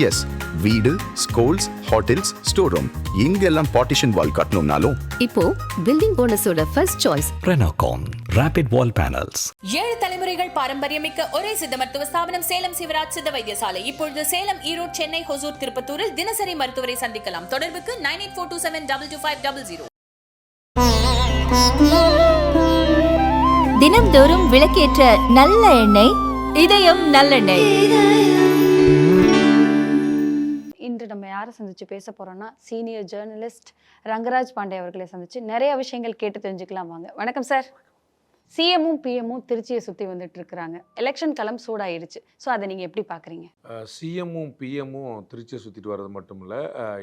S, வீடு, schools, hotels, store room இங்கெல்லாம் partition wall கட்டணும்னாலும் இப்போ பில்டிங் போனஸோட first choice Renocon Rapid Wall Panels. 7 தலைமுறைகள் பாரம்பரியமிக்க ஒரே சித்த மருத்துவ ஸ்தாபனம் சேலம் சிவராஜ் சித்த வைத்தியசாலை. இப்பொழுது சேலம், ஈரோடு, சென்னை, ஹொசூர், திருப்பத்தூரில் தினசரி மருத்துவரை சந்திக்கலாம். தொடர்புக்கு 9842722500. தினம்தோறும் விளக்கேற்ற நல்ல எண்ணெய், இதயம் நல்லெண்ணெய். இன்று நம்ம யாரை சந்திச்சு பேச போறோம்னா சீனியர் ஜேர்னலிஸ்ட் ரங்கராஜ் பாண்டே அவர்களை சந்திச்சு நிறைய விஷயங்கள் கேட்டு தெரிஞ்சுக்கலாம். வாங்க. வணக்கம் சார். சிஎம்மும் பிஎம்மும் திருச்சியை சுற்றி வந்துட்டு இருக்கிறாங்க. எலெக்ஷன் களம் சூடாயிருச்சு. ஸோ அதை நீங்கள் எப்படி பார்க்குறீங்க? சிஎம்மும் பிஎம்மும் திருச்சியை சுற்றிட்டு வர்றது மட்டும் இல்லை,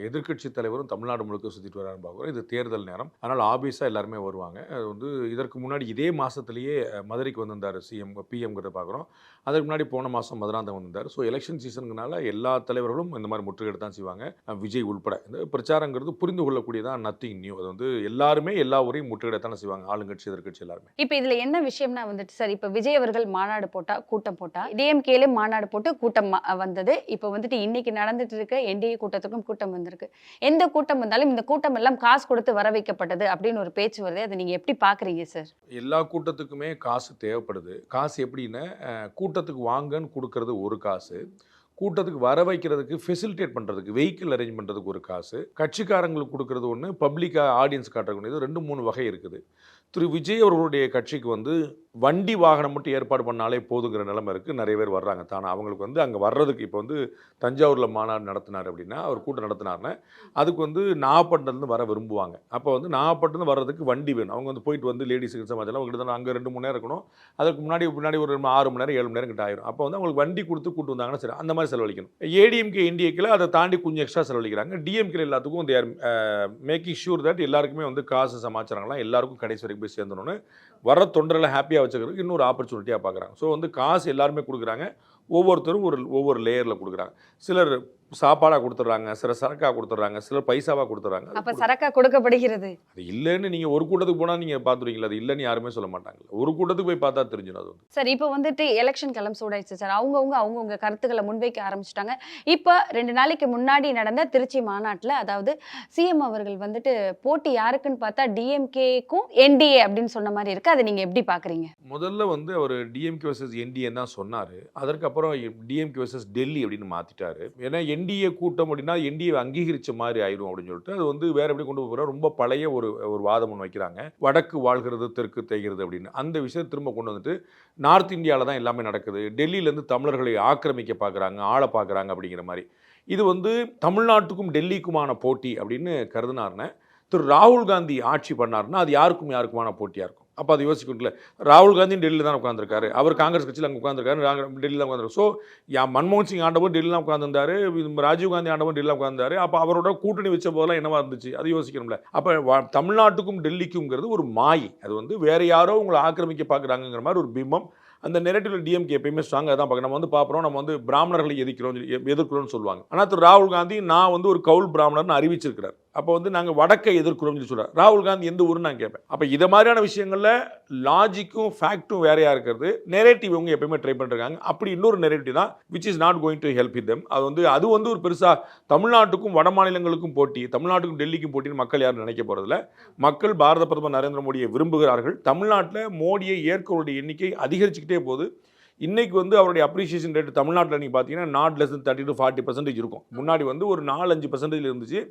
எதிர்க்கட்சி தலைவரும் தமிழ்நாடு முழுக்க சுற்றிட்டு வரான்னு பார்க்குறோம். இது தேர்தல் நேரம், அதனால் ஆபீஸாக எல்லாருமே வருவாங்க. அது வந்து இதற்கு முன்னாடி இதே மாதத்துலேயே மதுரைக்கு வந்திருந்தார் பிஎம்ங்கிறத பார்க்குறோம். அதற்கு முன்னாடி போன மாதம் மதுராந்தகம் வந்திருந்தார். ஸோ எலெக்ஷன் சீசனுக்குனால எல்லா தலைவர்களும் இந்த மாதிரி முற்றுகையிட்டு தான் செய்வாங்க, விஜய் உள்பட. இந்த பிரச்சாரங்கிறது புரிந்து கொள்ளக்கூடியதான், நத்திங் நியூ. அது வந்து எல்லாருமே எல்லா ஊரையும் முற்றுகையிடத்தானே செய்வாங்க, ஆளுங்கட்சி எதிர்க்கட்சி எல்லாருமே. இப்போ இதில் என்ன விஷயம்னா வந்துட்டு சார், இப்போ விஜய் அவர்கள் மாநாடு போட்டா கூட்டம் போட்டா, டிஎம்கேல மாநாடு போட்டு கூட்டம் வந்தது. இப்போ வந்துட்டு இன்னைக்கு நடந்துட்டு இருக்க என்டிஏ கூட்டத்துக்கும் கூட்டம் வந்திருக்கு. எந்த கூட்டம் வந்தாலும் இந்த கூட்டம் எல்லாம் காசு கொடுத்து வர வைக்கப்பட்டது அப்படின்னு ஒரு பேச்சு வருது. அதை நீங்க எப்படி பாக்குறீங்க சார்? எல்லா கூட்டத்துக்குமே காசு தேவைப்படுது. காசு எப்படின்னா, கூட்டத்துக்கு வாங்கன்னு கொடுக்கறது ஒரு காசு, கூட்டத்துக்கு வர வைக்கிறதுக்கு ஃபெசிலிட்டேட் பண்ணுறதுக்கு வெஹிக்கிள் அரேஞ்ச் பண்ணுறதுக்கு ஒரு காசு, கட்சிக்காரங்களுக்கு கொடுக்கறது ஒன்று, பப்ளிக்காக ஆடியன்ஸ் காட்டுறது 2-3 வகை இருக்குது. திரு விஜய் அவர்களுடைய கட்சிக்கு வந்து வண்டி வாகனம் மட்டும் ஏற்பாடு பண்ணாலே போதுங்கிற நிலைமை இருக்குது. நிறைய பேர் வர்றாங்க. தானே அவங்களுக்கு வந்து அங்கே வர்றதுக்கு இப்போ வந்து தஞ்சாவூரில் மாநாடு நடத்தினார் அப்படின்னா, அவர் கூட்டம் நடத்தினார்னா அதுக்கு வந்து நாகப்பட்டினத்துலேருந்து வர விரும்புவாங்க. அப்போ வந்து நாகப்பட்டினம் வர்றதுக்கு வண்டி வேணும். அவங்க வந்து போயிட்டு வந்து லேடிஸுக்கு சமாச்சாரம் அவங்ககிட்ட தான் அங்கே 2-3 நேரம் இருக்கணும். அதுக்கு முன்னாடி ஒரு 6 மணி நேரம் 7 மணி நேரம் கிட்ட ஆயிரும். அப்போ வந்து அவங்களுக்கு வண்டி கொடுத்து கூட்டு வந்தாங்கன்னா சரி, அந்த மாதிரி செலவழிக்கணும். ஏடிஎம்கே என்டிஏக்கில் அதை தாண்டி கொஞ்சம் எக்ஸ்ட்ரா செலவழிக்கிறாங்க. டிஎம்கே எல்லாத்துக்கும் they are making sure that எல்லாருக்குமே வந்து காசு சமாச்சாரங்கள்லாம் எல்லாருக்கும் கடைசி வரைக்கும் போய் சேர்ந்தோன்னு வர தொண்டர்களை ஹாப்பியாக வச்சுக்கிறதுக்கு இன்னொரு ஆப்பர்ச்சுனிட்டியாக பார்க்குறாங்க. ஸோ வந்து காசு எல்லாருமே கொடுக்குறாங்க. ஒவ்வொருத்தரும் ஒவ்வொரு லேயரில் கொடுக்குறாங்க. சிலர் சாப்பாடாக கொடுத்துட்றாங்க, சிலர் சரக்காக கொடுத்துட்றாங்க, சிலர் பைசாவாக கொடுத்துட்றாங்க. அப்போ சரக்கா கொடுக்கப்படுகிறது. அது இல்லைன்னு நீங்கள் ஒரு கூட்டத்துக்கு போனால் நீங்கள் பார்த்துருவீங்களா? அது இல்லைன்னு யாருமே சொல்ல மாட்டாங்க. ஒரு கூட்டத்துக்கு போய் பார்த்தா தெரிஞ்சிடும். அது வந்து சார், இப்போ வந்துட்டு எலெக்ஷன் களம் சூடாயிடுச்சு சார். அவங்கவுங்க கருத்துக்களை முன்வைக்க ஆரம்பிச்சிட்டாங்க. இப்போ 2 நாளைக்கு முன்னாடி நடந்த திருச்சி மாநாட்டில், அதாவது சிஎம் அவர்கள் வந்துட்டு போட்டி யாருக்குன்னு பார்த்தா டிஎம்கேக்கும் என்டிஏ அப்படின்னு சொன்ன மாதிரி இருக்கு. அதை நீங்கள் எப்படி பார்க்குறீங்க? முதல்ல வந்து அவர் டிஎம்கே வர்சஸ் என்டிஏ தான் சொன்னார். அதற்கப்புறம் டிஎம்கே வர்சஸ் டெல்லி அப்படின்னு மாற்றிட்டாரு. ஏன்னா என்டிஏ கூட்டம் அப்படின்னா என்டிஏ அங்கீகரித்த மாதிரி ஆயிடும் அப்படின்னு சொல்லிட்டு அது வந்து வேற எப்படி கொண்டு போகிற ரொம்ப பழைய ஒரு வாதம் ஒன்று வைக்கிறாங்க. வடக்கு வாழ்கிறது, தெற்கு தேய்கிறது அப்படின்னு. அந்த விஷயத்தை திரும்ப கொண்டு வந்துட்டு நார்த் இந்தியாவில் தான் எல்லாமே நடக்குது, டெல்லியிலேருந்து தமிழர்களை ஆக்கிரமிக்க பார்க்குறாங்க, ஆள பார்க்குறாங்க அப்படிங்கிற மாதிரி. இது வந்து தமிழ்நாட்டுக்கும் டெல்லிக்குமான போட்டி அப்படின்னு கருதினார்னா, திரு ராகுல் காந்தி ஆட்சி பண்ணார்னா அது யாருக்குமான போட்டியாக இருக்கும். அப்போ அதை யோசிக்கல. ராகுல் காந்தி டெல்லியில் தான் உட்காந்துருக்காரு, அவர் காங்கிரஸ் கட்சியில் அங்கே உட்காந்துருக்காரு, டெல்லியில் தான் உட்காந்துருக்காரு. ஸோ மன்மோகன் சிங் ஆண்டவன் டெல்லியில் தான் உட்காந்துருந்தாரு, ராஜீவ் காந்தி ஆண்டவன் டெல்லியில் உட்காந்துருந்தாரு. அப்போ அவரோட கூட்டணி வச்ச போதெல்லாம் என்னவா இருந்துச்சு, அது யோசிக்கணும்ல. அப்போ தமிழ்நாட்டுக்கும் டெல்லிக்குங்கிறது ஒரு மாயை. அது வந்து வேற யாரோ உங்களை ஆக்கிரமிக்க பார்க்குறாங்கிற மாதிரி ஒரு பிம்பம். அந்த நெரட்டிவ்ல டிஎம்கே எப்பயுமே ஸ்ட்ராங்காக தான் பார்க்கணும். நம்ம வந்து பார்க்குறோம், நம்ம வந்து பிராமணர்களை எதிர்க்கிறோம்னு சொல்லுவாங்க. ஆனால் திரு ராகுல் காந்தி நான் வந்து ஒரு கவுல் பிராமணர்னு அறிவிச்சிருக்கிறார். அப்போ வந்து நாங்கள் வடக்கை எதிர்க்கிறோம்னு சொல்கிறார். ராகுல் காந்தி எந்த ஊருன்னு நான் கேட்பேன். அப்போ இதை மாதிரியான விஷயங்களில் லாஜிக்கும் ஃபேக்டும் வேறையாக இருக்கிறது. நெரேட்டிவ் இவங்க எப்பயுமே ட்ரை பண்ணிருக்காங்க. அப்படி இன்னொரு நெரேட்டிவ் தான் which is not going to help with them. அது வந்து ஒரு பெருசாக தமிழ்நாட்டுக்கும் வட மாநிலங்களுக்கும் போட்டி, தமிழ்நாட்டுக்கும் டெல்லிக்கும் போட்டின்னு மக்கள் யாரும் நினைக்க போகிறதில்ல. மக்கள் பாரத பிரதமர் நரேந்திர மோடியை விரும்புகிறார்கள். தமிழ்நாட்டில் மோடியை ஏற்கவுடைய எண்ணிக்கை அதிகரிச்சுக்கிட்டே போகுது. இன்னைக்கு வந்து அவருடைய அப்ரிசியேஷன் ரேட் தமிழ்நாட்டில் நீங்கள் பார்த்தீங்கன்னா நாட் லெஸ் than 30-40% இருக்கும். முன்னாடி வந்து ஒரு 4-5% இருந்துச்சு.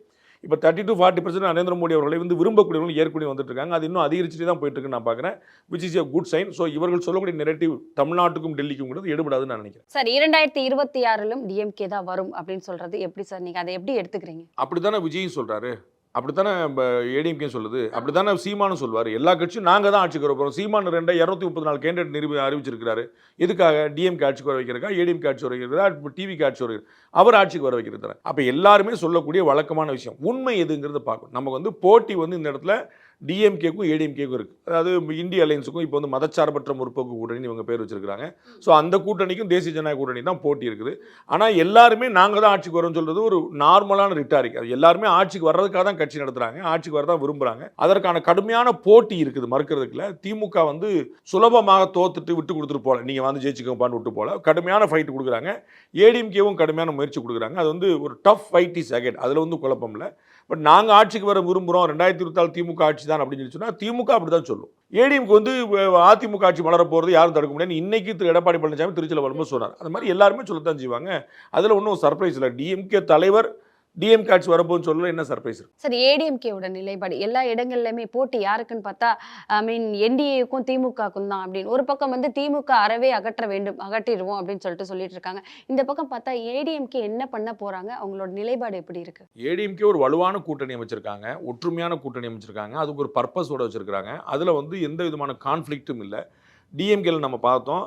இப்போ 30-40% நரேந்திர மோடி அவர்களை வந்து விரும்பக்கூடியவர்கள் ஏற்கனவே வந்துட்டு இருக்காங்க. அது இன்னும் அதிகரிச்சுட்டு தான் போயிட்டு இருக்குன்னு நான் பார்க்குறேன், which is a good sign. So இவர்கள் சொல்லக்கூடிய நெரேட்டிவ் தமிழ்நாட்டுக்கும் டெல்லிக்கும் எடுபடாதுன்னு நான் நினைக்கிறேன். சார், 2026லும் டிஎம்கே தான் வரும் அப்படின்னு சொல்றது எப்படி சார்? நீங்க அதை எப்படி எடுத்துக்கிறீங்க? அப்படித்தானே விஜயும் சொல்றாரு, அப்படித்தானே ஏடிஎம்கே சொல்லுது, அப்படித்தானே சீமானும் சொல்வார். எல்லா கட்சியும் நாங்கள் தான் ஆட்சிக்கு வர போகிறோம். சீமான் 234 கேண்டிடேட் அறிவிச்சிருக்கிறாரு. எதுக்காக? டிஎம்கே ஆட்சிக்கு வர வைக்கிறதா, ஏடிஎம்கே ஆட்சி வர வைக்கிறதா, டிவிக்கு ஆட்சி வர வைக்கிறது, அவர் ஆட்சிக்கு வர வைக்கிறது. அப்போ எல்லாருமே சொல்லக்கூடிய வழக்கமான விஷயம் உண்மை எதுங்கிறத பார்க்கணும். நமக்கு வந்து போட்டி வந்து இந்த இடத்துல டிஎம்கேக்கும் ஏடிஎம்கேக்கும் இருக்குது. அதாவது இந்திய அலையன்ஸுக்கும் இப்போ வந்து மதச்சார்பற்ற முற்போக்கு கூட்டணி இவங்க பேர் வச்சிருக்காங்க. ஸோ அந்த கூட்டணிக்கும் தேசிய ஜனநாயக கூட்டணி தான் போட்டி இருக்குது. ஆனால் எல்லாருமே நாங்கள் தான் ஆட்சிக்கு வரோம்னு சொல்கிறது ஒரு நார்மலான ரிட்டாரிக். அது எல்லாருமே ஆட்சிக்கு வர்றதுக்காக தான் கட்சி நடத்துகிறாங்க, ஆட்சிக்கு வரதான் விரும்புகிறாங்க. அதற்கான கடுமையான போட்டி இருக்குது மறுக்கிறதுக்குல. திமுக வந்து சுலபமாக தோத்துட்டு விட்டு கொடுத்துட்டு போகல, நீங்கள் வந்து ஜெயிச்சுக்கப்பான்னு விட்டு போகல, கடுமையான ஃபைட் கொடுக்குறாங்க. ஏடிஎம்கேவும் கடுமையான முயற்சி கொடுக்குறாங்க. அது வந்து ஒரு டஃப் ஃபைட் இஸ் அகைன், அதில் வந்து குழப்பம் இல்லை. பட் நாங்கள் ஆட்சிக்கு வர விரும்புகிறோம், 2024 திமுக ஆட்சி தான் அப்படின்னு சொல்லி சொன்னால் திமுக அப்படி தான் சொல்லும். ஏடிஎம்க்கு வந்து அதிமுக ஆட்சி வளர போகிறது யாரும் தடுக்க முடியாது. இன்னைக்கு திரு எடப்பாடி பழனிசாமி திருச்சியில் வரும்போது சொன்னார். அது மாதிரி எல்லாருமே சொல்லத்தான் செய்வாங்க. அதில் ஒன்றும் சர்ப்ரைஸ் இல்லை. டிஎம்கே தலைவர் டிஎம்கே ஆட்சி வரப்போன்னு சொல்லல, என்ன சர்ப்ரைஸ் இருக்கு? சார், ஏடிஎம்கேவோட நிலைப்பாடு எல்லா இடங்கள்லையுமே போட்டி யாருக்குன்னு பார்த்தா என்டிஏக்கும் திமுகக்கும் தான் அப்படின்னு. ஒரு பக்கம் வந்து திமுக அறவே அகற்ற வேண்டும், அகற்றிடுவோம் அப்படின்னு சொல்லிட்டு இருக்காங்க. இந்த பக்கம் பார்த்தா ஏடிஎம்கே என்ன பண்ண போறாங்க, அவங்களோட நிலைப்பாடு எப்படி இருக்கு? ஏடிஎம்கே ஒரு வலுவான கூட்டணி அமைச்சிருக்காங்க, ஒற்றுமையான கூட்டணி அமைச்சிருக்காங்க, அதுக்கு ஒரு பர்பஸோட வச்சிருக்காங்க. அதில் வந்து எந்த விதமான கான்ஃப்ளிக்ட்டும் இல்லை. டிஎம்கேல நம்ம பார்த்தோம்,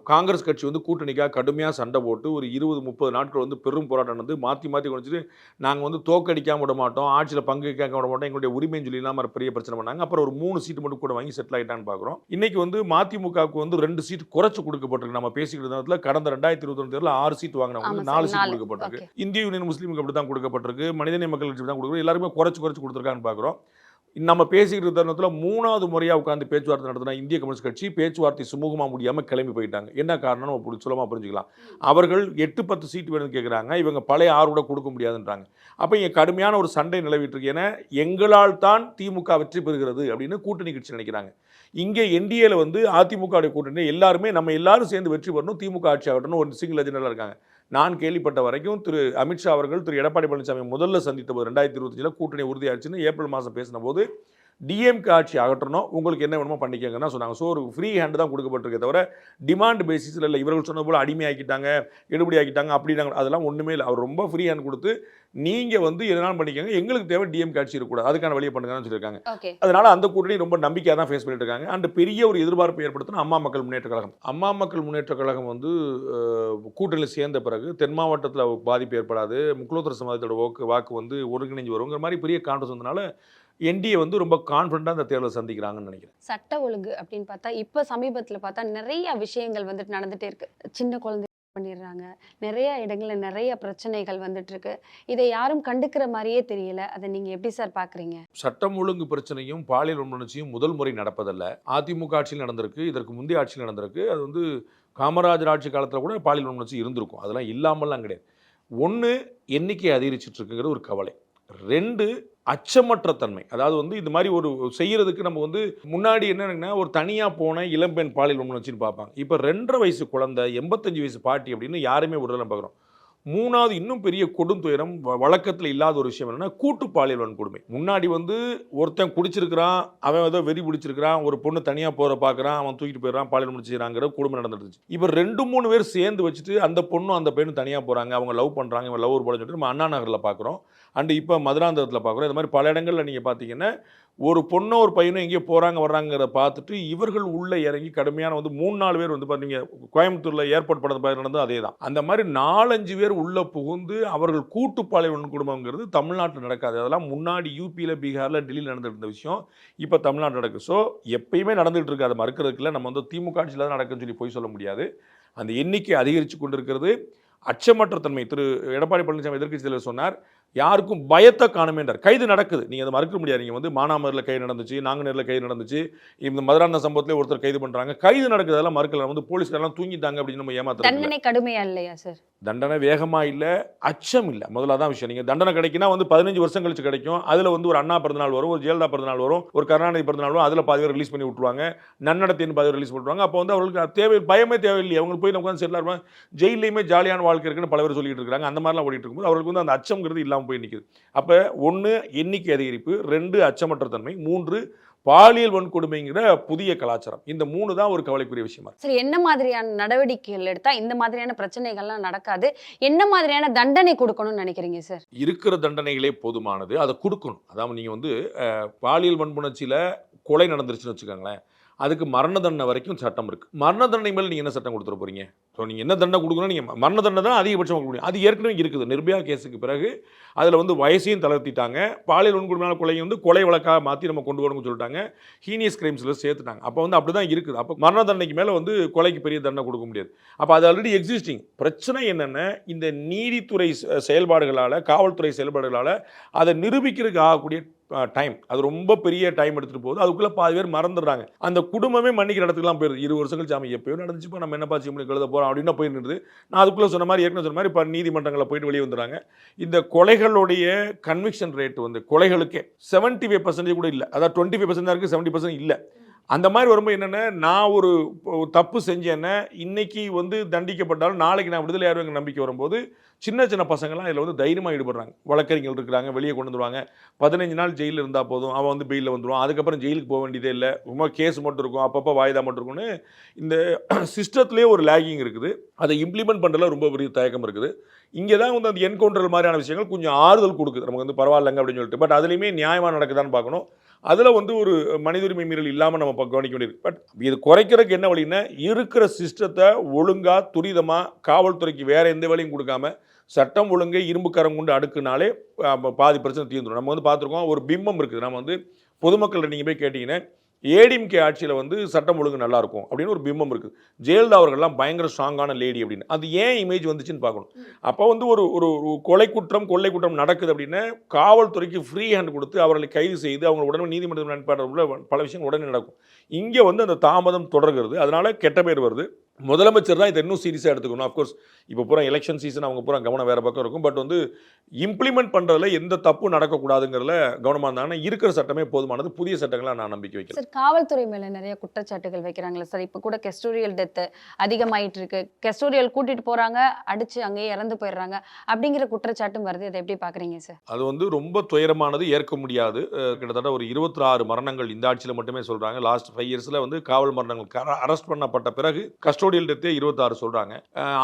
காங்கிரஸ் கட்சி வந்து கூட்டணிக்காக கடுமையாக சண்டை போட்டு ஒரு 20-30 நாட்கள் வந்து பெரும் போராட்டம் வந்து மாற்றி குறைச்சிட்டு நாங்கள் வந்து தோக்கடிக்காம விட மாட்டோம், ஆட்சியில் பங்கு கேட்க விட மாட்டோம், எங்களுடைய உரிமைன்னு சொல்லி இல்லாமல் பெரிய பிரச்சனை பண்ணாங்க. அப்புறம் ஒரு 3 சீட்டு மட்டும் கூட வாங்கி செட்டில் ஆகிட்டான்னு பார்க்குறோம். இன்றைக்கி வந்து மதிமுகவுக்கு வந்து 2 சீட் குறைச்சி கொடுக்கப்பட்டிருக்கு. நம்ம பேசிக்கிட்டு நேரத்தில் கடந்த 2021 தேர்தலில் 6 சீட் வாங்கினவங்க 4 சீட் கொடுக்கப்பட்டிருக்கு. இந்திய யூனியன் முஸ்லீமுக்கு அப்படி தான் கொடுக்கப்பட்டிருக்கு, மனிதநேய மக்கள் கட்சி தான் கொடுக்குறோம். எல்லாருமே குறைச்சி கொடுத்துருக்கான்னு பார்க்குறோம். நம்ம பேசிக்கிற தருணத்தில் 3வது முறையாக உட்காந்து பேச்சுவார்த்தை நடத்தினா இந்திய கம்யூனிஸ்ட் கட்சி பேச்சுவார்த்தை சுமூகமாக முடியாமல் கிளம்பி போயிட்டாங்க. என்ன காரணம்னு நம்ம சுலமாக புரிஞ்சுக்கலாம். அவர்கள் 8-10 சீட் வேணும்னு கேட்குறாங்க, இவங்க பழைய 6 கூட கொடுக்க முடியாதுன்றாங்க. அப்போ இங்கே கடுமையான ஒரு சண்டை நிலவிட்டு இருக்கு. ஏன்னா எங்களால் தான் திமுக வெற்றி பெறுகிறது அப்படின்னு கூட்டணி கட்சி நினைக்கிறாங்க. இங்கே என்டிஏல வந்து அதிமுக கூட்டணி எல்லாருமே நம்ம எல்லாரும் சேர்ந்து வெற்றி பெறணும், திமுக ஆட்சி ஆகணும்னு ஒரு சிங்கிள் அஜெண்டாவில் இருக்காங்க. நான் கேள்விப்பட்ட வரைக்கும் திரு அமித்ஷா அவர்கள் திரு எடப்பாடி பழனிசாமி முதல்ல சந்தித்த போது 2025 கூட்டணி உறுதியாச்சுன்னு ஏப்ரல் மாதம் பேசின போது டிஎம்கே ஆட்சி அகற்றணும், உங்களுக்கு என்ன வேணுமோ பண்ணிக்கங்கன்னா சொன்னாங்க. ஸோ ஒரு ஃப்ரீ ஹேண்டு தான் கொடுக்கப்பட்டிருக்கே தவிர டிமாண்ட் பேசிஸில் இல்லை. இவர்கள் சொன்னது போல் அடிமையாக்கிட்டாங்க, எடுபடி ஆக்கிட்டாங்க அப்படின்னாங்க, அதெல்லாம் ஒன்றுமே இல்லை. அவர் ரொம்ப ஃப்ரீ ஹேண்ட் கொடுத்து நீங்கள் வந்து எதனாலும் பண்ணிக்கோங்க, எங்களுக்கு தேவை டிஎம்கே ஆட்சி இருக்கக்கூடாது, அதுக்கான வழியை பண்ணுங்கன்னு சொல்லியிருக்காங்க. அதனால அந்த கூட்டணி ரொம்ப நம்பிக்கையாக தான் ஃபேஸ் பண்ணிட்டு இருக்காங்க. அண்ட் பெரிய ஒரு எதிர்பார்ப்பு ஏற்படுத்தின அம்மா மக்கள் முன்னேற்ற கழகம். அம்மா மக்கள் முன்னேற்ற கழகம் வந்து கூட்டணியில் சேர்ந்த பிறகு தென் மாவட்டத்தில் பாதிப்பு ஏற்படாது, முக்குலத்தர சமுதாயத்தோட வாக்கு வந்து ஒருங்கிணைஞ்சு வருங்கிற மாதிரி பெரிய கான்ஃபிடன்ஸ் வந்தனால என்டிஏ வந்து ரொம்ப கான்ஃபிடண்டாக அந்த தேர்தலை சந்திக்கிறாங்கன்னு நினைக்கிறேன். சட்ட ஒழுங்கு அப்படின்னு பார்த்தா இப்போ சமீபத்தில் பார்த்தா நிறைய விஷயங்கள் வந்துட்டு நடந்துகிட்டே இருக்கு. சின்ன குழந்தை பண்ணிடுறாங்க, நிறைய இடங்களில் நிறைய பிரச்சனைகள் வந்துட்டு இருக்கு. இதை யாரும் கண்டுக்கிற மாதிரியே தெரியல. அதை நீங்கள் எப்படி சார் பார்க்குறீங்க? சட்டம் ஒழுங்கு பிரச்சனையும் பாலியல் வன்முறையும் முதல் முறை நடப்பதல்ல. அதிமுக ஆட்சியில் நடந்திருக்கு, இதற்கு முந்தைய ஆட்சியில் நடந்திருக்கு. அது வந்து காமராஜர் ஆட்சி காலத்தில் கூட பாலியல் வன்முறை இருந்திருக்கும், அதெல்லாம் இல்லாமல்லாம் கிடையாது. 1 எண்ணிக்கை அதிகரிச்சுட்டு இருக்குங்கிறது ஒரு கவலை. 2 அச்சமற்ற தன்மை. அதாவது வந்து இது மாதிரி ஒரு செய்யறதுக்கு நம்ம வந்து முன்னாடி என்னன்னா ஒரு தனியாக போன இளம்பெண் பாலியல் வன்முறைன்னு பார்ப்பாங்க. இப்போ 2.5 வயசு குழந்தை 85 வயசு பாட்டி அப்படின்னு யாருமே விடுதலை பார்க்குறோம். 3வது இன்னும் பெரிய கொடுந்துயரம் வழக்கத்தில் இல்லாத ஒரு விஷயம் என்னன்னா கூட்டு பாலியல் வன்கொடுமை. முன்னாடி வந்து ஒருத்தன் குடிச்சிருக்கிறான், அவன் ஏதோ வெறி பிடிச்சிருக்கிறான், ஒரு பொண்ணு தனியாக போகிற பார்க்குறான், அவன் தூக்கிட்டு போயிடறான், பாலியல் முடிச்சுக்கிறாங்கிற குடும்பம் நடந்துருச்சு. இப்போ 2-3 பேர் சேர்ந்து வச்சுட்டு அந்த பொண்ணும் அந்த பெண்ணும் தனியாக போகிறாங்க, அவங்க லவ் பண்ணுறாங்க, இவன் லவ் போட சொல்லிட்டு நம்ம அண்ணா நகரில் பார்க்குறோம். அண்டு இப்போ மதுராந்தகத்தில் பார்க்குறோம். இது மாதிரி பல இடங்களில் நீங்கள் பார்த்தீங்கன்னா ஒரு பொண்ணோ ஒரு பையனும் எங்கேயோ போகிறாங்க வர்றாங்கிறத பார்த்துட்டு இவர்கள் உள்ளே இறங்கி கடுமையான வந்து 3-4 பேர் வந்து பார்த்தீங்க, கோயம்புத்தூரில் ஏர்போர்ட் படத்தை நடந்தது அதே தான். அந்த மாதிரி 4-5 பேர் உள்ளே புகுந்து அவர்கள் கூட்டு பாலியல் வன்கொடுமைங்கிறது தமிழ்நாட்டில் நடக்காது. அதெல்லாம் முன்னாடி யூபியில், பீகாரில், டெல்லியில் நடந்துட்டு இருந்த விஷயம் இப்போ தமிழ்நாட்டில் நடக்குது. ஸோ எப்பயுமே நடந்துகிட்டு இருக்கு, அதை மறுக்கிறதுக்குள்ள நம்ம வந்து திமுக ஆட்சியில் தான் நடக்குன்னு சொல்லி போய் சொல்ல முடியாது. அந்த எண்ணிக்கை அதிகரித்து கொண்டிருக்கிறது. அச்சமற்ற தன்மை. திரு எடப்பாடி பழனிசாமி எதிர்க்கட்சி தலைவர் சொன்னார், யாருக்கும் பயத்தை காணுமேன்றார். கைது நடக்குது, நீங்கள் அதை மறுக்க முடியாது. நீங்கள் வந்து மானாமரில் கைது நடந்துச்சு, நாங்குநேரில் கைது நடந்துச்சு, இந்த மதுராந்த சம்பவத்திலே ஒருத்தர் கைது பண்ணுறாங்க, கைது நடக்குது, அதெல்லாம் மறுக்கல. வந்து போலீஸ்காரெல்லாம் தூங்கிட்டாங்க அப்படின்னு நம்ம ஏமாத்துறோம். தண்டனை கடுமையா இல்லையா சார்? தண்டனை வேகமாக இல்லை, அச்சம் இல்லை. முதல்ல தான் விஷயம். நீங்கள் தண்டனை கிடைக்குன்னா வந்து 15 வருஷம் கழிச்சு கிடைக்கும். அதில் வந்து ஒரு அண்ணா பிறந்தநாள் வரும், ஒரு ஜெயலலிதா பிறந்தநாள் வரும், ஒரு கருணாநிதி பிறந்தநாள் வரும், அதில் பாதி பேர் ரிலீஸ் பண்ணி விட்டுருவாங்க, நன்னடத்தின் பாதி பேர் ரிலீஸ் பண்ணுவாங்க. அப்போ வந்து அவங்களுக்கு பயமே தேவையில்லை, அவங்களுக்கு போய் நம்ம உட்காந்து செட்டில் இருப்பாங்க, ஜெயிலையுமே ஜாலியான வாழ்க்கை இருக்குன்னு பல பேர் சொல்லிட்டு இருக்காங்க. அந்த மாதிரிலாம் ஓடிட்டு இருக்கும்போது அவங்களுக்கு வந்து அந்த அச்சம்ங்கிறது இல்லாமல் போய் நிற்குது. அப்போ 1 எண்ணிக்கை அதிகரிப்பு, 2 அச்சமற்ற தன்மை, 3 பாலியல் வன்கொடுமைங்கிற புதிய கலாச்சாரம். இந்த 3 தான் ஒரு கவலைக்குரிய விஷயமா. சரி, என்ன மாதிரியான நடவடிக்கைகள் எடுத்தா இந்த மாதிரியான பிரச்சனைகள்லாம் நடக்காது, என்ன மாதிரியான தண்டனை கொடுக்கணும்னு நினைக்கிறீங்க சார்? இருக்கிற தண்டனைகளே போதுமானது, அதை கொடுக்கணும். அதாவது நீங்கள் வந்து பாலியல் வன்புணர்ச்சியில் கொலை நடந்துருச்சுன்னு வச்சுக்கோங்களேன், அதுக்கு மரண தண்டனை வரைக்கும் சட்டம் இருக்குது. மரண தண்டனை மேலே நீங்கள் என்ன சட்டம் கொடுத்துட போகிறீங்க? ஸோ நீங்கள் என்ன தண்டனை கொடுக்கணும், நீங்கள் மரண தண்டனை தான் அதிகபட்சம் கொடுக்க முடியும். அது ஏற்கனவே இருக்குது. நிர்பயா கேஸுக்கு பிறகு அதில் வந்து வயசையும் தளர்த்திட்டாங்க. பாலியல் வன்கொடுமையான கொலையை வந்து கொலை வழக்காக மாற்றி நம்ம கொண்டு வரணும்னு சொல்லிட்டாங்க. ஹீனியஸ் கிரைம்ஸில் சேர்த்துட்டாங்க. அப்போ வந்து அப்படி தான் இருக்குது. அப்போ மரண தண்டனைக்கு மேலே வந்து கொலைக்கு பெரிய தண்டனை கொடுக்க முடியாது. அப்போ அது ஆல்ரெடி எக்ஸிஸ்டிங். பிரச்சனை என்னென்ன, இந்த நீதித்துறை செயல்பாடுகளால், காவல்துறை செயல்பாடுகளால் அதை நிரூபிக்கிறதுக்கு ஆகக்கூடிய டைம், அது ரொம்ப பெரிய டைம் எடுத்துகிட்டு போகுது. அதுக்குள்ளே பாதி பேர் மறந்துடுறாங்க. அந்த குடும்பமே மன்னிக்கிற இடத்துக்குலாம் போயிருது. 20 வருஷங்கள் சாமி எப்பயோ நடந்துச்சுப்போ நம்ம என்னப்பா செய்ய முடியும், எழுத போகிறோம் அப்படின்னு போயிருந்தது. நான் அதுக்குள்ளே சொன்ன மாதிரி ஏற்கனவே சொன்ன மாதிரி இப்போ நீதிமன்றங்களில் போயிட்டு வெளியே வந்துடுறாங்க. இந்த கொலைகளுடைய கன்விக்ஷன் ரேட் வந்து கொலைகளுக்கே 75% கூட இல்லை. அதாவது 25% தான் இருக்குது, 70% இல்லை. அந்த மாதிரி வரும்போது என்னென்னா, நான் ஒரு தப்பு செஞ்சேன்னா இன்னைக்கு வந்து தண்டிக்கப்பட்டாலும் நாளைக்கு நான் விடுதலை ஆயிடுவேங்க நம்பிக்கை வரும்போது சின்ன சின்ன பசங்கள்லாம் இதில் வந்து தைரியமாக ஈடுபடுறாங்க. வழக்கறிஞர்கள் இருக்கிறாங்க, வெளியே கொண்டு வந்துடுவாங்க. 15 நாள் ஜெயிலில் இருந்தால் போதும், அவன் வந்து பெயிலில் வந்துடுவான். அதுக்கப்புறம் ஜெயிலுக்கு போக வேண்டியதே இல்லை, ரொம்ப கேஸ் மட்டும் இருக்கும், அப்பப்போ வாய்தா மட்டும் இருக்கும்னு இந்த சிஸ்டத்துலேயே ஒரு லேகிங் இருக்குது. அதை இம்ப்ளிமெண்ட் பண்ணுறதுல ரொம்ப பெரிய தயக்கம் இருக்குது. இங்கே தான் வந்து அந்த என்கவுண்டர் மாதிரியான விஷயங்கள் கொஞ்சம் ஆறுதல் கொடுக்குது, நமக்கு வந்து பரவாயில்லைங்க அப்படின்னு சொல்லிட்டு. பட் அதுலேயுமே நியாயமாக நடக்குதான்னு பார்க்கணும். அதில் வந்து ஒரு மனித உரிமை மீறல் இல்லாமல் நம்ம கவனிக்க வேண்டியது. பட் இது குறைக்கிறதுக்கு என்ன வழின்னா, இருக்கிற சிஸ்டத்தை ஒழுங்காக துரிதமாக காவல்துறைக்கு வேறு எந்த வேலையும் கொடுக்காம சட்டம் ஒழுங்கை இரும்பு கரம் கொண்டு அடுக்குனாலே பாதி பிரச்சனை தீர்ந்துடும். நம்ம வந்து பார்த்துருக்கோம், ஒரு பிம்பம் இருக்குது. நம்ம வந்து பொதுமக்கள் நீங்கள் போய் கேட்டிங்கன்னா ஏடிஎம்கே ஆட்சியில் வந்து சட்டம் ஒழுங்கு நல்லாயிருக்கும் அப்படின்னு ஒரு பிம்பம் இருக்குது. ஜெயலலிதா அவர்கள்லாம் பயங்கர ஸ்ட்ராங்கான லேடி அப்படின்னு. அது ஏன் இமேஜ் வந்துச்சுன்னு பார்க்கணும். அப்போ வந்து ஒரு ஒரு கொலை குற்றம் கொள்ளை குற்றம் நடக்குது அப்படின்னா காவல்துறைக்கு ஃப்ரீ ஹேண்ட் கொடுத்து அவர்களை கைது செய்து அவங்க உடனே நீதிமன்றம் அனுப்பாடுற பல விஷயங்கள் உடனே நடக்கும். இங்கே வந்து அந்த தாமதம் தொடர்கிறது, அதனால கெட்ட பேர் வருது. முதலமைச்சர் தான் இதை இன்னும் சீரியஸாக எடுத்துக்கணும். அஃப்கோர்ஸ் இப்போ பூரா எலெக்ஷன் சீசன், அவங்க பூரா கவனம் வேறு பக்கம் இருக்கும். பட் வந்து இம்ப்ளிமெண்ட் பண்ணுறதுல எந்த தப்பும் நடக்கக்கூடாதுங்கிறதுல கவனமாக இருந்தாங்கன்னா இருக்கிற சட்டமே போதுமானது. புதிய சட்டங்களாக நான் நம்பிக்கை வைக்கிறேன். சார், காவல்துறை மேலே நிறைய குற்றச்சாட்டுகள் வைக்கிறாங்களா சார்? இப்போ கூட கெஸ்டோரியல் டெத்து அதிகமாயிட்டு இருக்கு. கெஸ்டோரியல் கூட்டிகிட்டு போகிறாங்க, அடித்து அங்கேயே இறந்து போயிடுறாங்க அப்படிங்கிற குற்றச்சாட்டும் வருது. அதை எப்படி பார்க்குறீங்க சார்? அது வந்து ரொம்ப துயரமானது, ஏற்க முடியாது. கிட்டத்தட்ட ஒரு 26 மரணங்கள் இந்த ஆட்சியில் மட்டுமே சொல்கிறாங்க. லாஸ்ட் 5 இயர்ஸில் வந்து காவல் மரணங்கள் அரெஸ்ட் பண்ணப்பட்ட பிறகு கஸ்டோடியல் டெத்தே 26 சொல்கிறாங்க.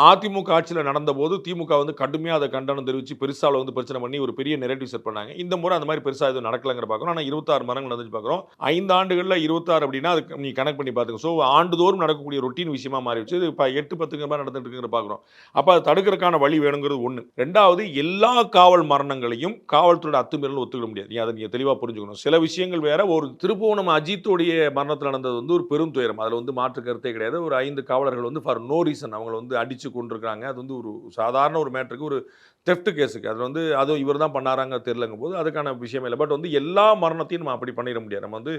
அதிமுக ஆட்சியில் நடந்தபோது திமுக வந்து கடுமையாக அதை கண்டனம் தெரிவித்து பெருசாவில் வந்து பிரச்சனை பண்ணி ஒரு பெரிய நெரேட்டிவ் செட் பண்ணாங்க. இந்த முறை அந்த மாதிரி பெருசாக எதுவும் நடக்கலைங்கிற பார்க்குறோம். ஆனால் 26 மரணங்கள் நடந்துச்சு பார்க்குறோம். 5 ஆண்டுகளில் 26 அப்படின்னா அதுக்கு நீ கனெக்ட் பண்ணி பார்த்துங்க. ஸோ ஆண்டுதோறும் நடக்கக்கூடிய ரொட்டீன் விஷயமா மாறிடுச்சு. இது இப்போ 8-10 மாதிரி நடந்துட்டு இருக்குங்கிற பார்க்குறோம். அப்போ அதை தடுக்கிறதுக்கான வழி வேணுங்கிறது ஒன்று. ரெண்டாவது, எல்லா காவல் மரணங்களையும் காவல்துறையோட அத்துமீறல் ஒத்துக்கிட முடியாது. அதை நீங்கள் தெளிவாக புரிஞ்சுக்கணும். சில விஷயங்கள் வேற. ஒரு திருப்புவனம் அஜித்துடைய மரணத்தில் நடந்தது வந்து ஒரு பெரும் துயரம், அதில் வந்து மாற்று கருத்தே கிடையாது. ஒரு 5 காவலர்கள் வந்து ஃபார் நோ ரீசன் அவங்களை வந்து அடித்து கொண்டிருக்கிறாங்க. அது வந்து ஒரு சாதாரண ஒரு மேட்டருக்கு, ஒரு தெஃப்ட் கேஸுக்கு அதில் வந்து அதுவும் இவர் தான் பண்ணாராங்க தெரிலங்கும் போது அதுக்கான விஷயம் இல்லை. பட் வந்து எல்லா மரணத்தையும் நம்ம அப்படி பண்ணிட முடியாது. நம்ம வந்து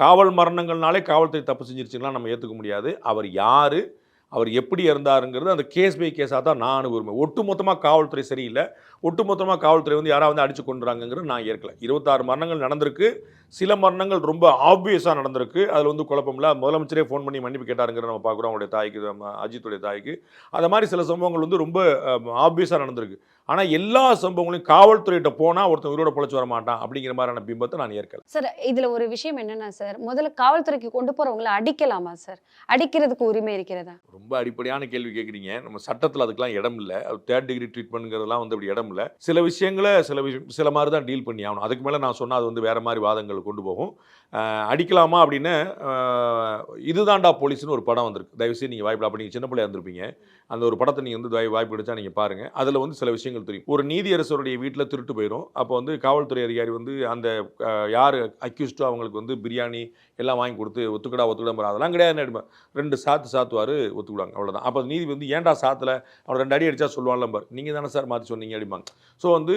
காவல் மரணங்கள்னாலே காவல்துறை தப்பு செஞ்சிருச்சுங்களா நம்ம ஏற்றுக்க முடியாது. அவர் யார், அவர் எப்படி இருந்தாருங்கிறது அந்த கேஸ் பை கேஸாக தான் நான் அனுபவம். ஒட்டுமொத்தமாக காவல்துறை சரியில்லை, ஒட்டுமொத்தமாக காவல்துறை வந்து யாராவது வந்து அடிச்சு கொண்டுறாங்கிறது நான் ஏற்கலை. 26 மரணங்கள் நடந்திருக்கு. சில மரணங்கள் ரொம்ப ஆப்வியஸாக நடந்திருக்கு. அதில் வந்து குழப்பமில்ல. முதலமைச்சரே ஃபோன் பண்ணி மன்னிப்பு கேட்டாருங்கிற நம்ம பார்க்குறோம். அவருடைய தாய்க்கு, அஜித்துடைய தாய்க்கு. அது மாதிரி சில சம்பவங்கள் வந்து ரொம்ப ஆப்வியஸாக நடந்திருக்கு. ஆனால் எல்லா சம்பவங்களையும் காவல்துறையிட்ட போனால் ஒருத்தன் உயிரோட பொழைச்சி வர மாட்டான் அப்படிங்கிற மாதிரியான பிம்பத்தை நான் ஏற்கலை. சார், இதில் ஒரு விஷயம் என்னன்னா சார், முதல்ல காவல்துறைக்கு கொண்டு போகிறவங்கள அடிக்கலாமா சார்? அடிக்கிறதுக்கு உரிமை இருக்கிறதா? ரொம்ப அடிப்படையான கேள்வி கேட்குறீங்க. நம்ம சட்டத்தில் அதுக்கெலாம் இடம் இல்லை. 3rd டிகிரி ட்ரீட்மெண்ட்ங்கிறதுலாம் வந்து அப்படி இடம் இல்லை. சில விஷயங்களை சில மாதிரி தான் டீல் பண்ணி ஆகணும். அதுக்கு மேலே நான் சொன்னால் அது வந்து வேறு மாதிரி வாதங்கள் கொண்டு போகும். அடிக்கலாமா அப்படின்னு இதுதான்டா போலீஸ்னு ஒரு படம் வந்திருக்கு. தயவுசெய்து நீங்கள் வாய்ப்பு, அப்போ நீங்கள் சின்ன பிள்ளையா இருந்திருப்பீங்க. அந்த ஒரு படத்தை நீங்கள் வந்து வாய்ப்பு கிடைச்சா நீங்கள் பாருங்கள். அதில் வந்து சில விஷயங்கள் தெரியும். ஒரு நீதியரசருடைய வீட்டில் திருட்டு போயிடும். அப்போ வந்து காவல்துறை அதிகாரி வந்து அந்த யார் அக்யூஸ்டோ அவங்களுக்கு வந்து பிரியாணி எல்லாம் வாங்கி கொடுத்து ஒத்துக்கடா அதெல்லாம் கிடையாது. 2 சாத்துவார், ஒத்துக்கிடுவாங்க, அவ்வளோதான். அப்போ நீதி வந்து ஏன்டா சாத்தில் அவன் 2 அடி அடித்தா சொல்லுவான்ல பார், நீங்கள் தானே சார் மாற்றி சொன்னீங்க அடிப்பாங்க. ஸோ வந்து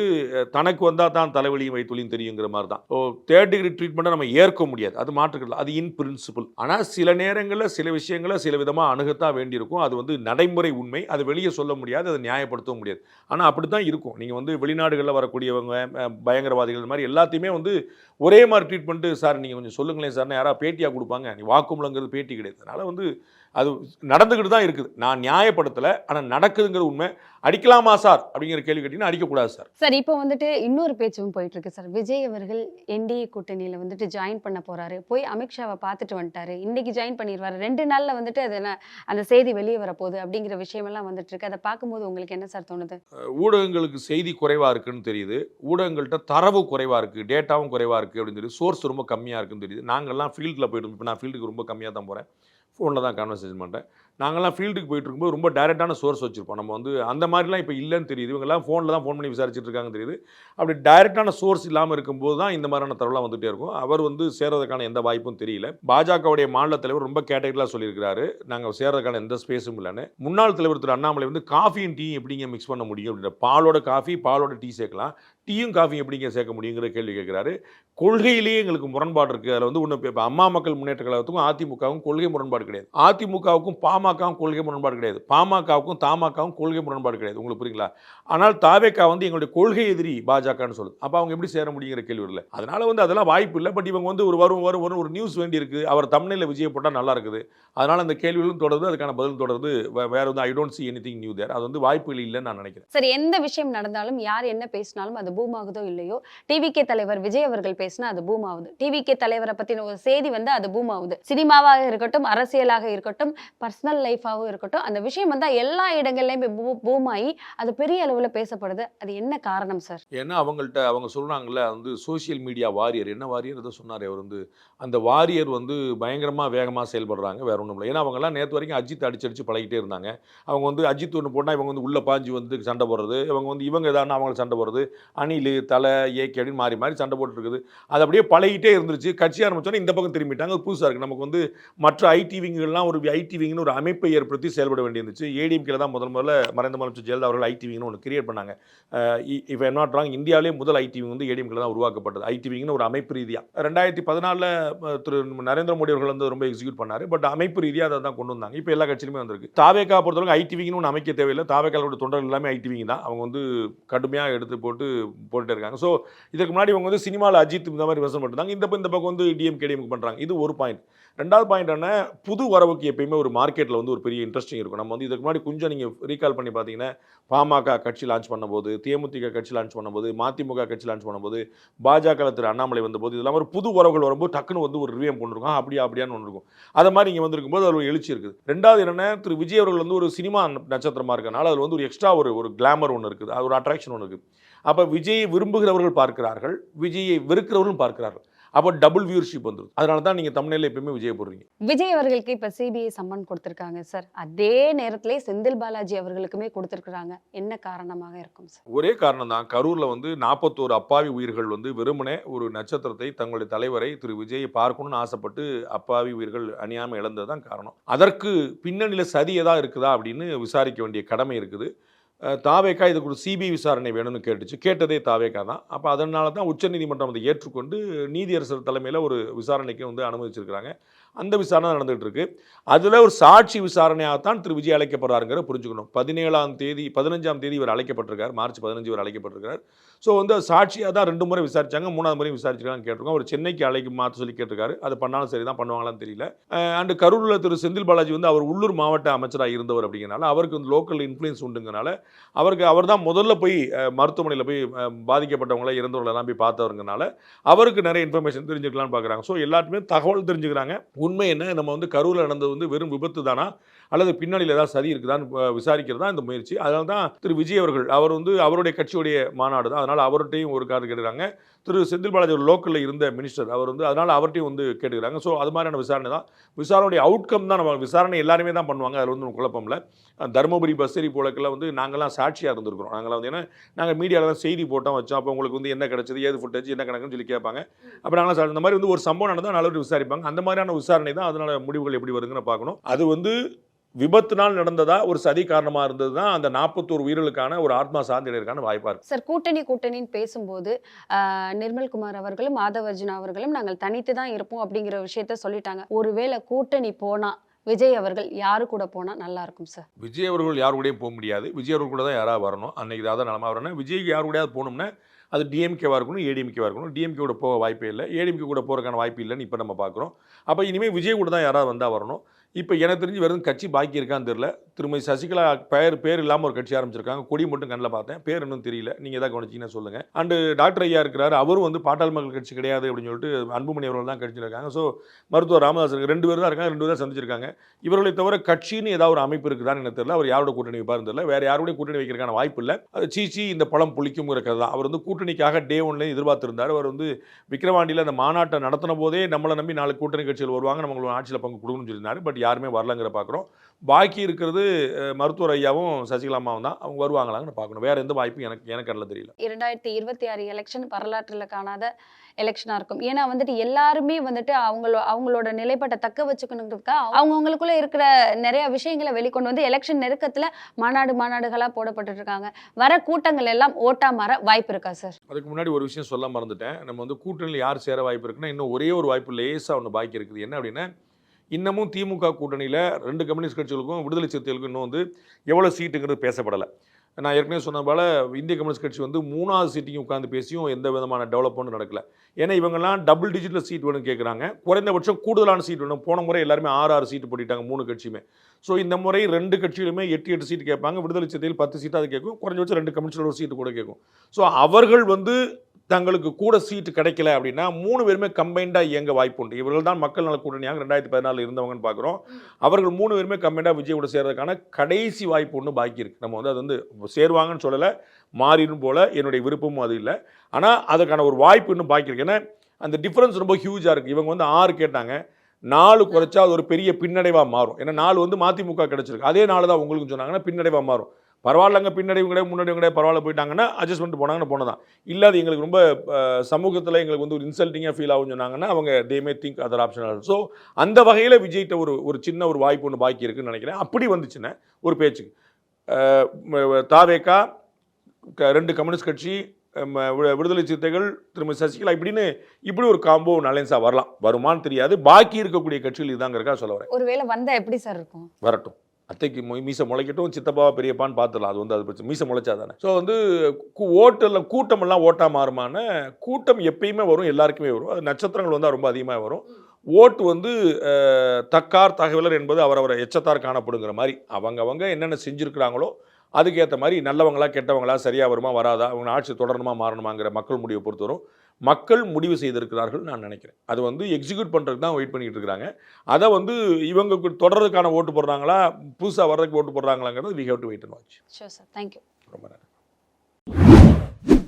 தனக்கு வந்தால் தான் தலைவலியும் வயிற்றுவலியும் தெரியுங்கிற மாதிரி தான். ஸோ 3rd டிகிரி ட்ரீட்மெண்ட்டை நம்ம ஏற்க முடியாது, அது மாற்றுக்கிறது, அது இன் பிரின்சிபிள். ஆனால் சில நேரங்களில் சில விஷயங்களை சில விதமாக அணுகத்தான் வேண்டியிருக்கும். அது வந்து நடைமுறை உண்மை, அது வெளியே சொல்ல முடியாது, அதை நியாயப்படுத்தவும் முடியாது. ஆனால் அப்படி தான் இருக்கும். நீங்கள் வந்து வெளிநாடுகளில் வரக்கூடியவங்க, பயங்கரவாதிகள் மாதிரி எல்லாத்தையுமே வந்து ஒரே மாதிரி ட்ரீட் பண்ணிட்டு, சார் நீங்கள் கொஞ்சம் சொல்லுங்களேன் சார்னு யாராவது பேட்டியாக கொடுப்பாங்க. நீ வாக்குமூலங்கிறது பேட்டி கிடையாது. அதனால் வந்து அது நடந்துக்கிட்டு தான் இருக்குது. நான் நியாயப்படுத்தலை, ஆனால் நடக்குதுங்கிறது உண்மை. அடிக்கலாமா சார் அப்படிங்கிற கேள்வி கேட்டிங்கன்னா அடிக்கக்கூடாது சார். சார் இப்போ வந்துட்டு இன்னொரு பேச்சும் போயிட்டு இருக்கு சார். விஜய் அவர்கள் என்டிஏ கூட்டணியில் வந்துட்டு ஜாயின் பண்ண போறாரு, போய் அமித்ஷாவை பார்த்துட்டு வந்துட்டாரு, இன்னைக்கு ஜாயின் பண்ணிடுவாரு, 2 நாள்ல வந்துட்டு அது அந்த செய்தி வெளியே வரப்போகுது அப்படிங்கிற விஷயமெல்லாம் வந்துட்டு இருக்கு. அதை பார்க்கும்போது உங்களுக்கு என்ன சார் தோணுது? ஊடகங்களுக்கு செய்தி குறைவாக இருக்குன்னு தெரியுது, ஊடகங்கள்கிட்ட தரவு குறைவாக இருக்குது, டேட்டாவும் குறைவாக இருக்குது அப்படின்னு தெரியுது, சோர்ஸ் ரொம்ப கம்மியாக இருக்குன்னு தெரியுது. நாங்கள்லாம் ஃபீல்டில் போய்ட்டு, இப்போ நான் ஃபீல்டுக்கு ரொம்ப கம்மியாக தான் போகிறேன், ஃபோனில் தான் கான்வர்சேஷன் பண்ணுறேன். நாங்கள்லாம் ஃபீல்டுக்கு போயிட்டு இருக்கும்போது ரொம்ப டைரெக்டான சோர்ஸ் வச்சுருப்போம். நம்ம வந்து அந்த மாதிரிலாம் இப்போ இல்லைன்னு தெரியுது. இவங்கெல்லாம் ஃபோனில் தான் ஃபோன் பண்ணி விசாரிச்சுட்டு இருக்காங்கன்னு தெரியுது. அப்படி டைரெக்டான சோர்ஸ் இல்லாமல் இருக்கும்போது தான் இந்த மாதிரியான தரவுலாம் வந்துகிட்டே இருக்கும். அவர் வந்து சேர்றதுக்கான எந்த வாய்ப்பும் தெரியல. பாஜகவுடைய மாநில தலைவர் ரொம்ப கேட்டகரியாக சொல்லியிருக்கிறாரு, நாங்கள் சேர்றதுக்கான எந்த ஸ்பேஸும் இல்லைன்னு. முன்னாள் தலைவர் திரு அண்ணாமலை வந்து காஃபியும் டீ எப்படிங்க மிக்ஸ் பண்ண முடியும் அப்படின்ற, பாலோட காஃபி பாலோட டீ சேர்க்கலாம், டீயும் காஃபியும் எப்படிங்க சேர்க்க முடியுங்கிற கேள்வி கேட்குறாரு. கொள்கையிலேயே எங்களுக்கு முரண்பாடு இருக்குது. அதில் வந்து ஒன்று, இப்போ அம்மா மக்கள் முன்னேற்ற கழகத்துக்கும் அதிமுகவுக்கும் கொள்கை முரண்பாடு கிடையாது, அதிமுகவுக்கும் பாமகவும் கொள்கை முரண்பாடு கிடையாது, பாமகவுக்கும் தமாகவும் கொள்கை முரண்பாடு கிடையாது. உங்களுக்கு புரியுங்களா? ஆனால் தாவேகா வந்து எங்களுடைய கொள்கை எதிரி பாஜகன்னு சொல்லுது. அப்போ அவங்க எப்படி சேர முடியுங்கிற கேள்வி இல்லை. அதனால வந்து அதெல்லாம் வாய்ப்பு இல்லை. பட் இவங்க வந்து ஒரு நியூஸ் வேண்டி இருக்குது, அவர் தமிழில் விஜய் போட்டால் நல்லா இருக்குது, அதனால் அந்த கேள்விகளும் தொடருது, அதுக்கான பதில் தொடருது. வேற வந்து I don't see anything new there. அது வந்து வாய்ப்புகள் இல்லைன்னு நான் நினைக்கிறேன். சரி, எந்த விஷயம் நடந்தாலும் யார் என்ன பேசினாலும் அது பூம் ஆகுதோ இல்லையோ, டிவிகே தலைவர் விஜய் அவர்கள் பேசினா அது பூம் ஆகுது, டிவிகே தலைவரை பத்தின ஒரு செய்தி வந்து அது பூம் ஆகுது. சினிமாவாக இருக்கட்டும், அரசியலாக இருக்கட்டும், பர்சனல் லைஃபாகவும் இருக்கட்டும், அந்த விஷயம் வந்து எல்லா இடங்கள்லையும் பூம் ஆகி அது பெரிய அளவில் பேசப்படுது. அது என்ன காரணம் சார்? ஏன்னா அவங்க சொல்கிறாங்கல்ல, வந்து சோசியல் மீடியா வாரியர், என்ன வாரியர் ஏதோ சொன்னார் அவர் வந்து, அந்த வாரியர் வந்து பயங்கரமாக வேகமாக செயல்படுறாங்க, வேற ஒன்றும் இல்லை. ஏன்னா அவங்கெல்லாம் நேற்று வரைக்கும் அஜித் அடிச்சு பழகிட்டே இருந்தாங்க. அவங்க வந்து அஜித் ஒன்று போட்டால் இவங்க வந்து உள்ளே பாஞ்சு வந்து சண்டை போடுறது, இவங்க எதாவது அவங்கள சண்டை போடுறது, அணில் தலை ஏகே அப்படின்னு மாறி மாறி சண்டை போட்டுருக்குது. அது அப்படியே பழகிட்டே இருந்துருச்சு. கட்சி ஆரம்பிச்சோன்னா இந்த பக்கம் திரும்பிட்டாங்க. அது புதுசாக இருக்குது. நமக்கு வந்து மற்ற ஐடிவிங்கெல்லாம் ஒரு ஐடிவிங்னு ஒரு அமைப்பை ஏற்படுத்தி செயல்பட வேண்டியிருந்துச்சு. ஏடிஎம்கேல தான் முதல்ல மறைந்த முதலமைச்சர் ஜெயலலிதா அவர்கள் ஐடிவிங்னு ஒன்று கிரியேட் பண்ணாங்க. இஃப் ஐ நாட் ராங், இந்தியாவிலே முதல் ஐடிவிங் வந்து ஏடிஎம்கேல தான் உருவாக்கப்பட்டது. ஐடிவிங்னு ஒரு அமைப்பு ரீதியாக 2014 திரு நரேந்திர மோடி அவர்கள் வந்து ரொம்ப எக்ஸிக்யூட் பண்ணார். பட் அமைப்பு ரீதியாக அதை தான் கொண்டு வந்தாங்க. இப்போ எல்லா கட்சியிலுமே வந்திருக்கு. தாவேகா பொறுத்தவரைக்கும் ஐடிவிங்னு ஒன்று அமைக்க தேவையில்லை. தாவேகாவோட தொண்டர்கள் எல்லாமே ஐடிவிங் தான். அவங்க வந்து கடுமையாக எடுத்து போட்டுட்டே இருக்காங்க. ஸோ இதுக்கு முன்னாடி இவங்க வந்து சினிமாவில் அஜித் இந்த மாதிரி விமர்சனம் பண்ணிருந்தாங்க. இந்த பக்கம் வந்து டிஎம்கே பண்ணுறாங்க. இது ஒரு பாயிண்ட். ரெண்டாவது பாயிண்ட் என்ன, புது வரவுக்கு எப்பயுமே ஒரு மார்க்கெட்டில் வந்து ஒரு பெரிய இன்ட்ரெஸ்டிங் இருக்கும். நம்ம வந்து இதுக்கு முன்னாடி கொஞ்சம் நீங்கள் ரீகால் பண்ணி பார்த்தீங்கன்னா, பாமக கட்சி லான்ச் பண்ணும்போது, தேமுதிக கட்சி லான்ச் பண்ணும்போது, மதிமுக கட்சி லான்ச் பண்ணும்போது, பாஜக திரு அண்ணாமலை வந்தபோது, இதெல்லாம் ஒரு புது வரவுகள் வரும்போது டக்குன்னு வந்து ஒரு ரிவியம் கொண்டிருக்கும், அப்படியான்னு ஒன்று இருக்கும். அதை மாதிரி இங்கே வந்திருக்கும்போது அதில் ஒரு எழுச்சி இருக்குது. ரெண்டாவது என்னென்ன, திரு விஜய் அவர்கள் வந்து ஒரு சினிமா நட்சத்திரமாக இருக்கனால அதில் வந்து ஒரு எக்ஸ்ட்ரா ஒரு கிளாமர் ஒன்று இருக்குது, அது ஒரு அட்ராக்ஷன் ஒன்று இருக்குது. அப்போ விஜயை விரும்புகிறவர்கள் பார்க்கிறார்கள், விஜயை வெறுக்கிறவர்களும் பார்க்கிறார்கள். அப்போ டபுள் வியூவர்ஷிப் வந்துடும். அதனால தான் நீங்கள் தமிழ்நிலையில் எப்பயுமே விஜய் போடுறீங்க. விஜய் அவர்களுக்கு இப்போ சிபிஐ சம்மன் கொடுத்துருக்காங்க சார். அதே நேரத்திலே செந்தில் பாலாஜி அவர்களுக்குமே கொடுத்துருக்குறாங்க. என்ன காரணமாக இருக்கும் சார்? ஒரே காரணம் தான். கரூரில் வந்து 41 அப்பாவி உயிர்கள் வந்து வெறுமனே ஒரு நட்சத்திரத்தை, தங்களுடைய தலைவரை திரு விஜயை பார்க்கணும்னு ஆசைப்பட்டு அப்பாவி உயிர்கள் அணியாமல் இழந்தது தான் காரணம். அதற்கு பின்னணியில் சதி ஏதாவது இருக்குதா அப்படின்னு விசாரிக்க வேண்டிய கடமை இருக்குது. தாவேகா இதுக்கு ஒரு சிபிஐ விசாரணை வேணும்னு கேட்டதே தாவேகா தான். அப்போ அதனால தான் உச்சநீதிமன்றம் அதை ஏற்றுக்கொண்டு நீதியரசர் தலைமையில் ஒரு விசாரணைக்கு வந்து அனுமதிச்சிருக்கிறாங்க. அந்த விசாரணை நடந்துகிட்டு இருக்கு. அதில் ஒரு சாட்சி விசாரணையாகத்தான் திரு விஜய் அழைக்கப்படுறாருங்கிற புரிஞ்சுக்கணும். 15ஆம் தேதி இவர் அழைக்கப்பட்டிருக்கார், மார்ச் 15 இவர் அழைக்கப்பட்டிருக்கார். ஸோ வந்து சாட்சியாக தான் 2 முறை விசாரிச்சாங்க, 3ஆவது முறை விசாரிச்சிருக்காங்கன்னு கேட்டிருக்கோம். அவர் சென்னைக்கு மாற்ற சொல்லி கேட்டிருக்காரு. அது பண்ணாலும் சரி தான், பண்ணுவாங்களான்னு தெரியல. அண்டு கரூரில் திரு செந்தில் பாலாஜி வந்து அவர் உள்ளூர் மாவட்ட அமைச்சராக இருந்தவர் அப்படிங்கிறனால அவருக்கு வந்து லோக்கல் இன்ஃப்ளூயன்ஸ் உண்டுங்கனால அவர் தான் முதல்ல போய் மருத்துவமனையில் போய் பாதிக்கப்பட்டவங்கள இறந்தவங்களெல்லாம் போய் பார்த்தவருங்கனால அவருக்கு நிறைய இன்ஃபர்மேஷன் தெரிஞ்சுக்கலான்னு பார்க்குறாங்க. ஸோ எல்லாருமே தகவல் தெரிஞ்சுக்கிறாங்க. உண்மை என்ன, நம்ம வந்து கரூரில் நடந்தது வந்து வெறும் விபத்து தானா அல்லது பின்னணியில் ஏதாவது சதி இருக்குதான்னு விசாரிக்கிறது தான் இந்த முயற்சி. அதனால தான் திரு விஜய் அவர் வந்து அவருடைய கட்சியுடைய மாநாடு தான், அதனால் அவர்கிட்டையும் ஒரு கார்டு கேட்டுக்கிறாங்க. திரு செந்தில் பாலாஜி ஒரு லோக்கலில் இருந்த மினிஸ்டர் அவர் வந்து, அதனால் அவர்கிட்டையும் வந்து கேட்டுக்கிறாங்க. ஸோ அது மாதிரியான விசாரணை தான். விசாரணையுடைய அவுட்கம் தான். நம்ம விசாரணை எல்லாருமே தான் பண்ணுவாங்க, அதில் வந்து குழப்பம் இல்லை. தருமபுரி பஸ்ஸரி போலக்கெல்லாம் வந்து நாங்கள்லாம் சாட்சியாக இருந்திருக்கிறோம். நாங்களாம் வந்து ஏன்னா நாங்கள் மீடியாவில் தான் செய்தி போட்டோம் வச்சோம். அப்போ உங்களுக்கு வந்து என்ன கிடச்சது, ஏது ஃபுட்டேஜ், என்ன கணக்குன்னு சொல்லி கேட்பாங்க. அப்போ நாங்களாம் இந்த மாதிரி வந்து ஒரு சம்பவம் நடந்தால் நல்ல விசாரிப்பாங்க. அந்த மாதிரியான விசாரணை தான். அதனால் முடிவுகள் எப்படி வருதுன்னு பார்க்கணும். அது வந்து விபத்துனால் நடந்ததா, ஒரு சதி காரணமாக இருந்தது தான் அந்த 41 உயிர்களுக்கான ஒரு ஆத்மா சாந்தியதற்கான வாய்ப்பாக இருக்குது. சார், கூட்டணின்னு பேசும்போது நிர்மல்குமார் அவர்களும் மாதவர்ஜுனா அவர்களும் நாங்கள் தனித்து தான் இருப்போம் அப்படிங்கிற விஷயத்த சொல்லிட்டாங்க. ஒருவேளை கூட்டணி போனால் விஜய் அவர்கள் யாரு கூட போனால் நல்லா இருக்கும் சார்? விஜய் அவர்கள் யாரு கூடயும் போக முடியாது. விஜய் அவர்கள் கூட தான் யாராவது வரணும். அன்னைக்கு தான் நிலமா வரணும். விஜய்க்கு யாரு கூடயாவது போகணும்னா அது டிஎம்கேவாக இருக்கணும், ஏடிஎம்கேவாக இருக்கணும். டிஎம்கே கூட போக வாய்ப்பே இல்லை, ஏடிஎம்கே கூட போகிறதுக்கான வாய்ப்பு இல்லைன்னு இப்போ நம்ம பார்க்குறோம். அப்போ இனிமேல் விஜய் கூட தான் யாராவது வந்தால் வரணும். இப்போ எனக்கு தெரிஞ்சு வெறும் கட்சி பாக்கி இருக்கான்னு தெரியல. திருமதி சசிகலா பேர் இல்லாமல் ஒரு கட்சி ஆரம்பிச்சிருக்காங்க. கொடி மட்டும் கண்ணில் பார்த்தேன், பேர் இன்னும் தெரியல. நீங்கள் எதாவது கவனிச்சிங்கன்னா சொல்லுங்கள். அண்டு டாக்டர் ஐயா இருக்கிறாரு, அவரும் வந்து பாட்டாளி மக்கள் கட்சி கிடையாது அப்படின்னு சொல்லிட்டு அன்புமணி அவர்கள் தான் கட்சியில் இருக்காங்க. ஸோ மருத்துவர் ராமதாஸ் 2 பேர் தான் இருக்காங்க, 2 பேர் தான் சந்திச்சிருக்காங்க. இவர்களை தவிர கட்சின்னு ஏதாவது ஒரு அமைப்பு இருக்குதான்னு எனக்கு தெரியல. அவர் யாரோட கூட்டணி வைப்பாருன்னு தெரியல. வேறு யாரோட கூட்டணி வைக்கிறதுக்கான வாய்ப்பு இல்லை. அது சீச்சி இந்த பழம் புளிக்கும் இருக்கிறது தான். அவர் வந்து கூட்டணிக்காக டே 1 எதிர்பார்த்திருந்தார். அவர் வந்து விக்கிரவாண்டியில் அந்த மாநாட்டை நடத்தின போதே நம்மளை நம்பி 4 கூட்டணி கட்சிகள் வருவாங்க, நம்மளோட ஆட்சியில் பங்கு கொடுக்கணும்னு சொல்லியிருந்தாரு. பட் யாருமே வரலங்கிற பார்க்குறோம். பாக்கி இருக்கிறது மருத்துவர் ஐயாவும் சசிகலாமாவும் தான். அவங்க வருவாங்களான்னு பார்க்கணும். வேற எந்த வாய்ப்பும் எனக்கு அதில் தெரியல. 2026 எலெக்ஷன் வரலாற்றில் காணாத எலெக்ஷனாக இருக்கும். ஏன்னா வந்துட்டு எல்லாருமே வந்துட்டு அவங்களோட நிலைப்பாட்டை தக்க வச்சுக்கணுங்கிறதுக்காக அவங்கவுங்களுக்குள்ள இருக்கிற நிறைய விஷயங்களை வெளிக்கொண்டு வந்து எலெக்ஷன் நெருக்கத்தில் மாநாடுகளாக போடப்பட்டு இருக்காங்க. வர கூட்டங்கள் எல்லாம் ஓட்டா மாற வாய்ப்பு இருக்கா சார்? அதுக்கு முன்னாடி ஒரு விஷயம் சொல்ல மறந்துட்டேன். நம்ம வந்து கூட்டணியில் யார் சேர வாய்ப்பு இருக்குன்னா, இன்னும் ஒரே ஒரு வாய்ப்பு லேசாக ஒன்று பாக்கி இருக்குது. என்ன அப்படின்னா, இன்னமும் திமுக கூட்டணியில் 2 கம்யூனிஸ்ட் கட்சிகளுக்கும் விடுதலை சிறுத்தைகளுக்கும் இன்னும் வந்து எவ்வளோ சீட்டுங்கிறது பேசப்படலை. நான் ஏற்கனவே சொன்ன போல இந்திய கம்யூனிஸ்ட் கட்சி வந்து 3வது சீட்டையும் உட்காந்து பேசியும் எந்த விதமான டெவலப்மெண்ட்டும் நடக்கல. ஏன்னா இவங்கெல்லாம் டபுள் டிஜிட்டில் சீட் வேணும்னு கேட்குறாங்க. குறைந்தபட்சம் கூடுதலான சீட் வேணும். போன முறை எல்லாருமே 6 சீட்டு போட்டிட்டாங்க 3 கட்சியுமே. ஸோ இந்த முறை 2 கட்சிகளுமே 8 சீட்டு கேட்பாங்க. விடுதலை சிறுத்தைகள் 10 சீட்டு அது கேட்கும். குறைஞ்சபட்சம் 2 கம்யூனிஸ்டில் ஒரு சீட்டு கூட கேட்கும். ஸோ அவர்கள் வந்து தங்களுக்கு கூட சீட்டு கிடைக்கல அப்படின்னா 3 பேருமே கம்பைண்டாக இயங்க வாய்ப்பு உண்டு. இவர்கள் தான் மக்கள் நல கூட்டணியாக 2014 இருந்தவங்கன்னு பார்க்குறோம். அவர்கள் 3 பேருமே கம்பைண்டாக விஜய் கூட சேர்றதுக்கான கடைசி வாய்ப்பு ஒன்று பாக்கி இருக்குது. நம்ம வந்து அது வந்து சேருவாங்கன்னு சொல்லலை, மாறிடும் போல் என்னுடைய விருப்பமும் அது இல்லை. ஆனால் அதுக்கான ஒரு வாய்ப்பு இன்னும் பாக்கி இருக்குது. ஏன்னா அந்த டிஃப்ரென்ஸ் ரொம்ப ஹியூஜாக இருக்குது. இவங்க வந்து 6 கேட்டாங்க, 4 குறைச்சா அது ஒரு பெரிய பின்னடைவாக மாறும். ஏன்னா 4 வந்து மதிமுக கிடச்சிருக்கு, அதே 4 தான் உங்களுக்கு சொன்னாங்கன்னா பின்னடைவாக மாறும். பரவாயில்லங்க, பின்னடைவு கிடையாது முன்னாடி கிடையாது, பரவாயில்ல போயிட்டாங்கன்னா அட்ஜஸ்ட்மெண்ட் போனாங்கன்னு போனதான். இல்லாத எங்களுக்கு ரொம்ப சமூகத்தில் எங்களுக்கு வந்து ஒரு இன்சல்ட்டிங்காக ஃபீல் ஆகும்னு சொன்னாங்கன்னா அவங்க they may think other option. So அந்த வகையில் விஜய்கிட்ட ஒரு சின்ன ஒரு வாய்ப்பு ஒன்று பாக்கி இருக்குன்னு நினைக்கிறேன். அப்படி வந்துச்சுன்னா ஒரு பேச்சுக்கு தாவேகா, 2 கம்யூனிஸ்ட் கட்சி, விடுதலை சிறுத்தைகள், திருமதி சசிகலா இப்படி ஒரு காம்போ அலைன்ஸாக வரலாம். வருமானு தெரியாது. பாக்கி இருக்கக்கூடிய கட்சிகள் இதுதாங்கிறக்கா சொல்ல வரேன். ஒருவேளை வந்தால் எப்படி சார் இருக்கும்? வரட்டும், அத்தைக்கு மீசை முளைக்கட்டும், சித்தப்பாவா பெரியப்பான்னு பார்த்துடலாம். அது வந்து அது பிரச்சனை, மீசை முளைச்சா தானே. ஸோ வந்து கூட்டமெல்லாம் ஓட்டாக மாறுமான கூட்டம் எப்பயுமே வரும், எல்லாருக்குமே வரும். அது நட்சத்திரங்கள் வந்தால் ரொம்ப அதிகமாக வரும். ஓட்டு வந்து தக்கார் தகவலர் என்பது அவரவரை எச்சத்தார் காணப்படுங்கிற மாதிரி அவங்க என்னென்ன செஞ்சுருக்கிறாங்களோ அதுக்கேற்ற மாதிரி நல்லவங்களா கெட்டவங்களா, சரியாக வருமா வராதா, அவங்க ஆட்சி தொடரணுமா மாறணுமாங்கிற மக்கள் முடிவை பொறுத்து வரும். மக்கள் முடிவு செய்திருக்கிறார்கள் நான் நினைக்கிறேன். அது வந்து எக்ஸிக்யூட் பண்ணுறதுக்கு தான் வெயிட் பண்ணிக்கிட்டு இருக்கிறாங்க. அதை வந்து இவங்க தொடர்றதுக்கான ஓட்டு போடுறாங்களா, புதுசாக வர்றதுக்கு ஓட்டு போடுறாங்களாங்கிறது we have to wait and watch. Sure sir, thank you. ரொம்ப நன்றி.